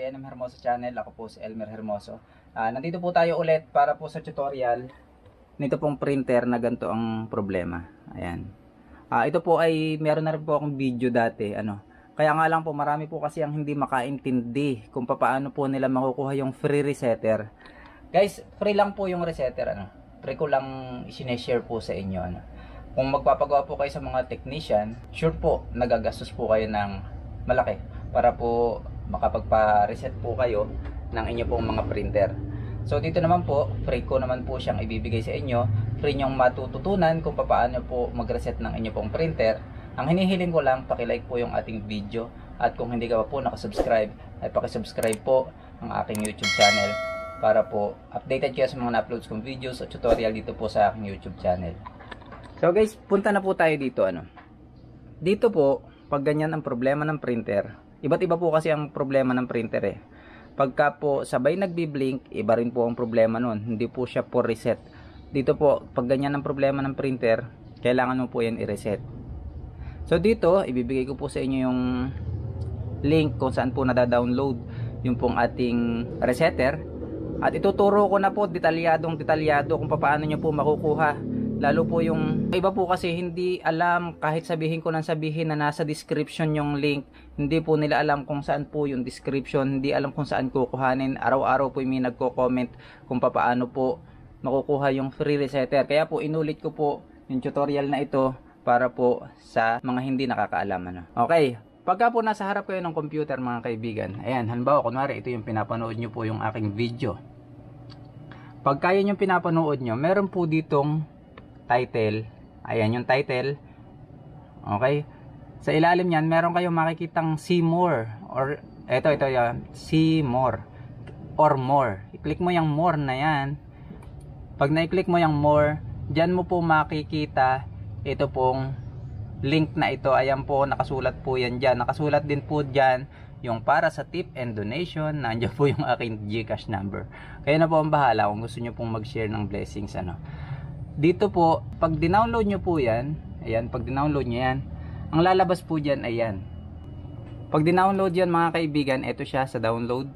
kay NM Hermoso Channel. Ako po si Elmer Hermoso. Nandito po tayo ulit para po sa tutorial nito pong printer na ganito ang problema. Ayan. Ito po ay meron na rin po akong video dati. Kaya nga lang po marami po kasi ang hindi makaintindi kung paano po nila makukuha yung free resetter. Guys, free lang po yung resetter. Free ko lang i-share po sa inyo. Kung magpapagawa po kayo sa mga technician, sure po nagagastos po kayo ng malaki para po makapagpa-reset po kayo ng inyo pong mga printer. So dito naman po, free ko naman po siyang ibibigay sa inyo. Free nyong matututunan kung paano po mag-reset ng inyo pong printer. Ang hinihiling ko lang, paki-like po yung ating video. At kung hindi ka pa po nakasubscribe, ay paki-subscribe po ang aking YouTube channel para po updated kayo sa mga na-uploads kong videos o tutorial dito po sa aking YouTube channel. So guys, punta na po tayo dito. Dito po, pag ganyan ang problema ng printer, iba't iba po kasi ang problema ng printer Pagka po sabay nagbi-blink, iba rin po ang problema nun. Hindi po siya for reset. Dito po, pag ganyan ang problema ng printer, kailangan mo po yan i-reset. So dito, ibibigay ko po sa inyo yung link kung saan po nada-download yung pong ating resetter. At ituturo ko na po detalyado kung paano nyo po makukuha. Lalo po yung iba po kasi hindi alam, kahit sabihin ko nang sabihin na nasa description yung link, hindi po nila alam kung saan po yung description, hindi alam kung saan kukuhanin. Araw-araw po may nagko-comment kung paano po makukuha yung free resetter. Kaya po inulit ko po yung tutorial na ito para po sa mga hindi nakakaalam. Okay, pagka po nasa harap kayo ng computer mga kaibigan, ayan, halimbawa kunwari ito yung pinapanood nyo po yung aking video. Pagka yun yung pinapanood nyo, meron po ditong title. Ayan yung title. Okay. Sa ilalim niyan, meron kayong makikitang see more. Or, ito yan. See more. Or more. I-click mo yung more na yan. Pag na-click mo yung more, dyan mo po makikita ito pong link na ito. Ayan po, nakasulat po yan dyan. Nakasulat din po dyan yung para sa tip and donation. Nandiyan po yung aking GCash number. Kaya na po ang bahala kung gusto nyo pong mag-share ng blessings. Dito po, pag dinownload nyo po yan, ayan, pag dinownload nyo yan, ang lalabas po dyan, ayan. Pag dinownload yan mga kaibigan, ito siya sa download.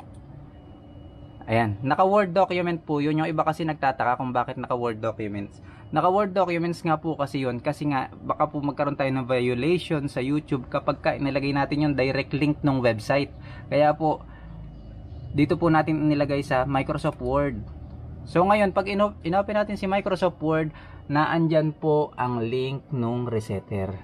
Ayan, naka-word document po yun. Yung iba kasi nagtataka kung bakit naka-word documents. Naka-word documents nga po kasi yun, kasi nga, baka po magkaroon tayo ng violation sa YouTube kapag nilagay natin yung direct link ng website. Kaya po, dito po natin nilagay sa Microsoft Word. So ngayon, pag inopen natin si Microsoft Word, naandyan po ang link nung resetter.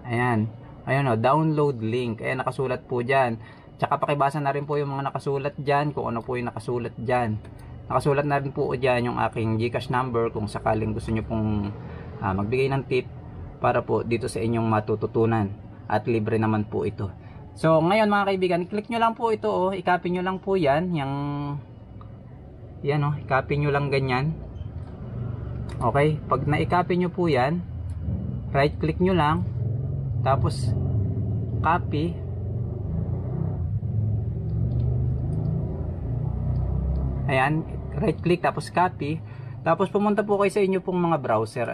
Ayan. Ayan download link. Ayan, nakasulat po dyan. Tsaka pakibasa na rin po yung mga nakasulat dyan, kung ano po yung nakasulat dyan. Nakasulat na rin po dyan yung aking GCash number kung sakaling gusto nyo pong magbigay ng tip para po dito sa inyong matututunan. At libre naman po ito. So ngayon mga kaibigan, click nyo lang po ito. I-copy nyo lang po yan. Yan i-copy nyo lang ganyan. Okay, pag na-i-copy nyo po yan, right click nyo lang, tapos copy. Ayan, right click tapos copy. Tapos pumunta po kayo sa inyo pong mga browser.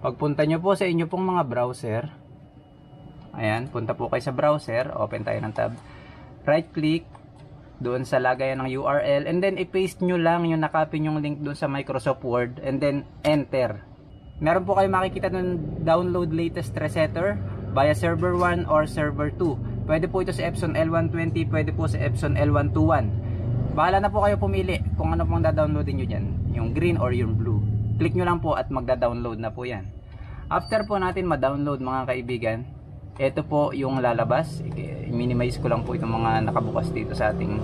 Pagpunta nyo po sa inyo pong mga browser, ayan, punta po kayo sa browser, open tayo ng tab, right click doon sa lagayan ng URL, and then i-paste nyo lang yung nakapin yung link doon sa Microsoft Word, and then enter. Meron po kayo makikita doon, download latest resetter via server 1 or server 2. Pwede po ito sa Epson L120, pwede po sa Epson L121. Bahala na po kayo pumili kung ano pong da-downloadin nyo dyan, yung green or yung blue. Click nyo lang po at magda-download na po yan. After po natin ma-download mga kaibigan, ito po yung lalabas. I-minimize ko lang po itong mga nakabukas dito sa ating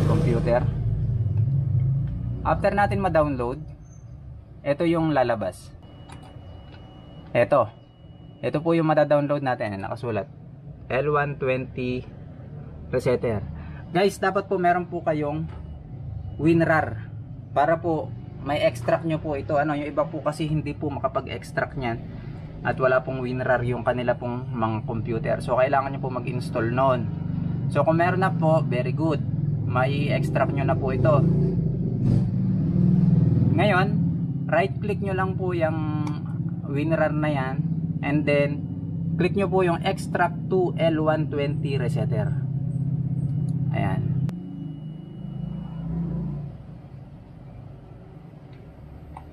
computer. After natin ma-download, ito yung lalabas. Ito po yung mada-download natin. Nakasulat L120 resetter. Guys, dapat po meron po kayong WinRAR para po may extract nyo po ito. Yung iba po kasi hindi po makapag-extract nyan at wala pong WinRAR yung kanila pong mga computer. So kailangan nyo po mag-install noon. So kung meron na po, very good. May extract nyo na po ito. Ngayon, right click nyo lang po yung WinRAR na yan, and then click nyo po yung extract to L120 resetter. Ayan.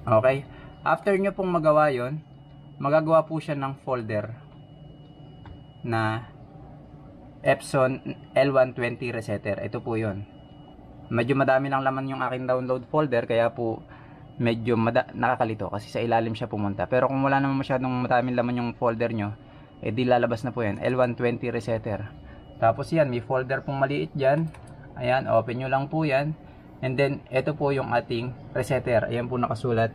Okay. After nyo pong magawa yon, magagawa po siya ng folder na Epson L120 resetter. Ito po yon. Medyo madami lang laman yung aking download folder, kaya po medyo nakakalito kasi sa ilalim siya pumunta. Pero kung wala naman masyadong madaming laman yung folder nyo, di lalabas na po yan. L120 resetter. Tapos yan, may folder pong maliit dyan. Ayan, open nyo lang po yan. And then, ito po yung ating resetter. Ayan po nakasulat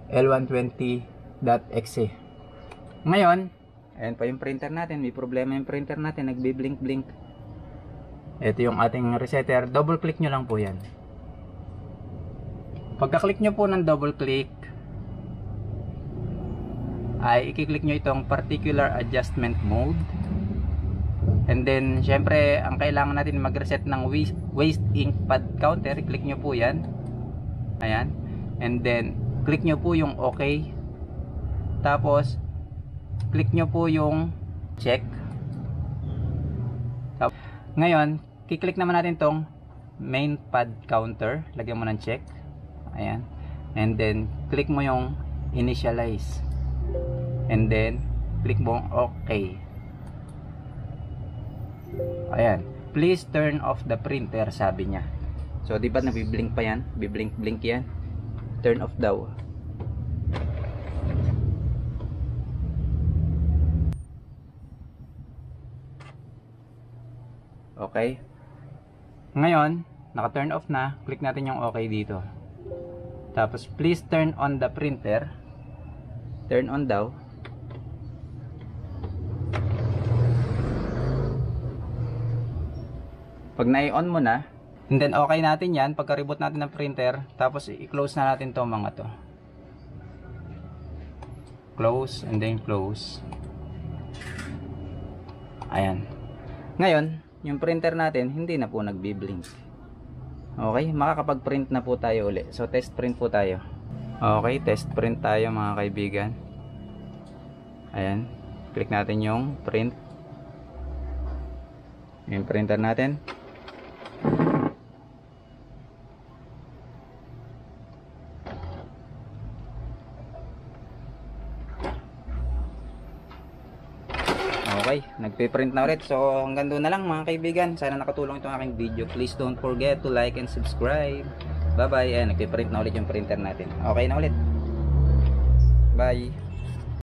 L120.exe. Ngayon, ayan pa yung printer natin. May problema yung printer natin. Nagbi-blink-blink. Ito yung ating resetter. Double click nyo lang po yan. Pagka-click nyo po ng double click, ay i-click nyo itong particular adjustment mode. And then, syempre, ang kailangan natin mag-reset ng waste ink pad counter. I-click nyo po yan. Ayan. And then, click nyo po yung OK. Tapos, click nyo po yung check. Tapos, ngayon, kiklik naman natin tong main pad counter. Lagyan mo ng check. Ayan. And then, click mo yung initialize. And then, click mo OK. Ayan. Please turn off the printer, sabi niya. So, di ba nabiblink pa yan? Biblink-blink yan. Turn off daw. Okay. Ngayon, naka-turn off na. Click natin yung OK dito. Tapos, please turn on the printer. Turn on daw. Pag na-on mo na, and then okay natin yan, pagka-reboot natin ng printer, tapos i-close na natin to mga to. Close, and then close. Ayan. Ngayon, yung printer natin, hindi na po nagbi-blink. Okay, makakapag-print na po tayo uli. So, test print po tayo. Okay, test print tayo mga kaibigan. Ayan. Click natin yung print. Yung printer natin. Okay, nagpiprint na ulit. So hanggang doon na lang mga kaibigan. Sana nakatulong itong aking video. Please don't forget to like and subscribe. Bye bye. Ayan, nagpiprint na ulit yung printer natin. Okay na ulit. Bye.